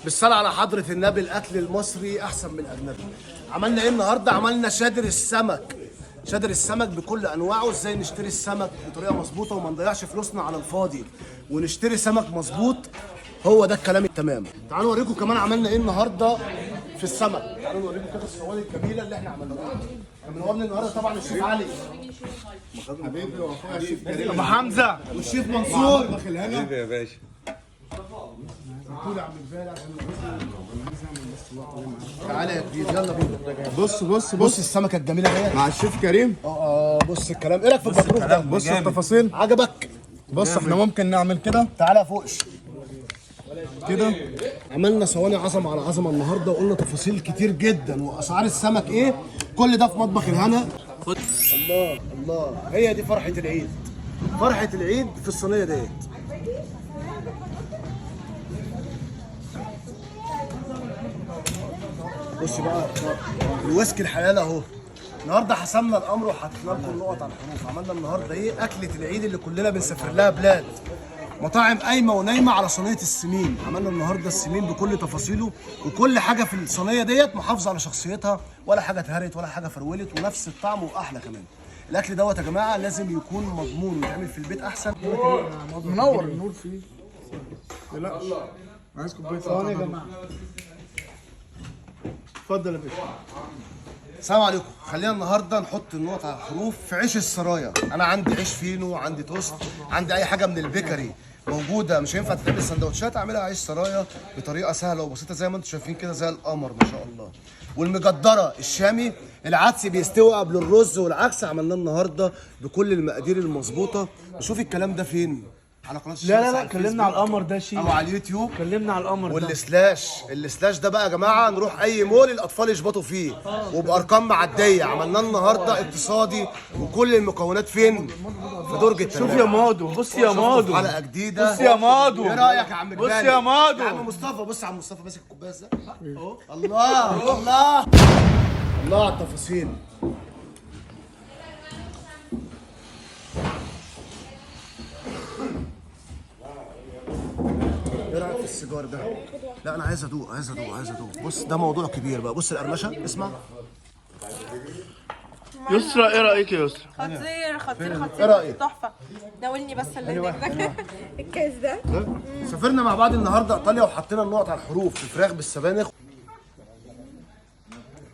بالصلاة على حضرة النبي، الأكل المصري أحسن من الأجنبي. عملنا إيه النهاردة؟ عملنا شادر السمك. شادر السمك بكل أنواعه، إزاي نشتري السمك بطريقة مظبوطة وما نضيعش فلوسنا على الفاضي ونشتري سمك مظبوط. هو ده الكلام التمام. تعالوا أوريكم كمان عملنا إيه النهاردة في السمك. تعالوا نوريكم كده الصواني الجميلة اللي إحنا عملناها. منورنا النهاردة طبعا الشيف علي حبيبي واخويا الشيف كريم ابو حمزه والشيف منصور. حبيبي يا باشا. تعالى يا كبير، يلا بينا. بص السمكة الجميلة ديت مع الشيف كريم. بص الكلام. ايه رايك في البطروخ ده؟ بص التفاصيل. عجبك؟ بص احنا ممكن نعمل كده تعالى فوقش كده. عملنا صواني عظمه على عظمه النهارده، وقلنا تفاصيل كتير جدا واسعار السمك ايه. كل ده في مطبخ الهنا. الله الله، هي دي فرحه العيد. فرحه العيد في الصينيه ديت. بص بقى الويسك الحلال اهو. النهارده حسمنا الامر وحطينا لكم النقط على الحروف. عملنا النهارده ايه؟ اكله العيد اللي كلنا بنسافر لها بلاد. مطاعم قايمه ونايمه على صينيه السمين. عملنا النهارده السمين بكل تفاصيله، وكل حاجه في الصينيه ديت محافظه على شخصيتها، ولا حاجه اتهرت ولا حاجه فرولت، ونفس الطعم واحلى كمان. الاكل دوت يا جماعه لازم يكون مضمون ويتعمل في البيت احسن. منور النور فيه. لا عايز كوبايه ثواني يا جماعه. اتفضل يا باشا. السلام عليكم. خلينا النهارده نحط النقط على الحروف في عيش السرايا. انا عندي عيش فينو، عندي توست، عندي اي حاجه من البيكري موجوده. مش هينفع تتعمل سندوتشات، اعملها عيش سرايا بطريقه سهله وبسيطه زي ما انتم شايفين كده زي القمر ما شاء الله. والمجدره الشامي، العدس بيستوي قبل الرز والعكس. عملناه النهارده بكل المقادير المظبوطه. نشوف الكلام ده فين؟ على قناه الشمس. لا كلمنا على القمر ده شيء، او على اليوتيوب. كلمنا على القمر ده. والسلاش ده بقى يا جماعه نروح اي مول الاطفال يشبطوا فيه وبارقام معديه. عملناه النهارده اقتصادي وكل المكونات فين؟ في درج التلاجة. شوف يا مادو، بص يا مادو، حلقه جديده. بص يا مادو. ايه رايك يا عم جبالي؟ بص يا مادو. يا عم مصطفى، بص يا عم مصطفى ماسك الكوبايه ازاي؟ اهو. الله الله الله على التفاصيل. ايه رايك في السيجار ده؟ لا انا عايز ادوق. بص ده موضوع كبير بقى. بص القرمشه، اسمع. يسرا ايه رايك يا يسرا؟ خطير إيه رأيك؟ تحفه. ناولني بس اللي هناك ده الكاس ده. سافرنا مع بعض النهارده ايطاليا وحطينا النقط على الحروف في فراخ بالسبانخ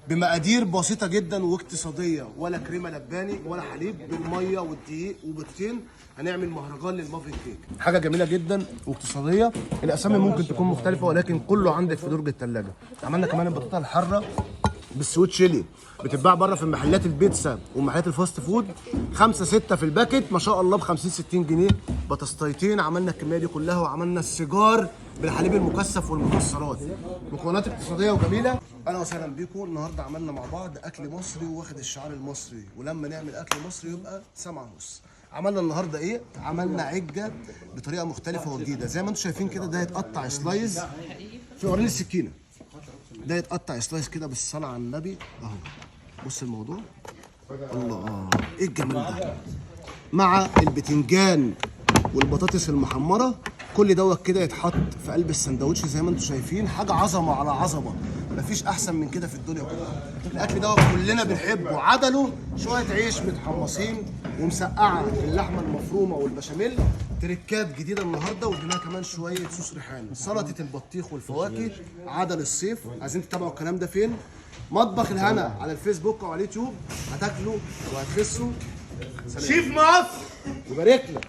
بمقادير بسيطه جدا واقتصاديه، ولا كريمه لباني ولا حليب، بالميه والدقيق وبيضتين. هنعمل مهرجان للمافن كيك. حاجه جميله جدا واقتصاديه. الاسامي ممكن تكون مختلفه ولكن كله عندك في درج الثلاجه. عملنا كمان البطاطا الحاره بالسويت شيلي، بتتباع بره في محلات البيتزا ومحلات الفاست فود. 5 6 في الباكت ما شاء الله ب 50 60 جنيه. بطاطستين. عملنا الكميه دي كلها، وعملنا السيجار بالحليب المكثف والمكسرات. مكونات اقتصاديه وجميله. اهلا وسهلا بيكم. النهارده عملنا مع بعض اكل مصري واخد الشعار المصري، ولما نعمل اكل مصري يبقى سمعة ونص. عملنا النهارده ايه؟ عملنا عجه بطريقه مختلفه وجديده. زي ما انتم شايفين كده، ده يتقطع سلايز في ورين السكينه. ده يتقطع سلايس كده بالصلاه على النبي اهو. بص الموضوع. الله ايه الجمال ده، مع البتنجان والبطاطس المحمره. كل دوت كده يتحط في قلب السندوتش زي ما انتم شايفين. حاجه عظمه على عظمه، مفيش احسن من كده في الدنيا كلها. الاكل دوت كلنا بنحبه. عدله شويه عيش متحمصين ومسقعه باللحمه المفرومه والبشاميل. تريكات جديده النهارده، واديناها كمان شويه صوص ريحان. سلطه البطيخ والفواكه. عدل الصيف. عايزين تتابعوا الكلام ده فين؟ مطبخ الهنا على الفيسبوك وعلى اليوتيوب. هتاكلوا وهتخسوا. شيف مصر يبارك لك.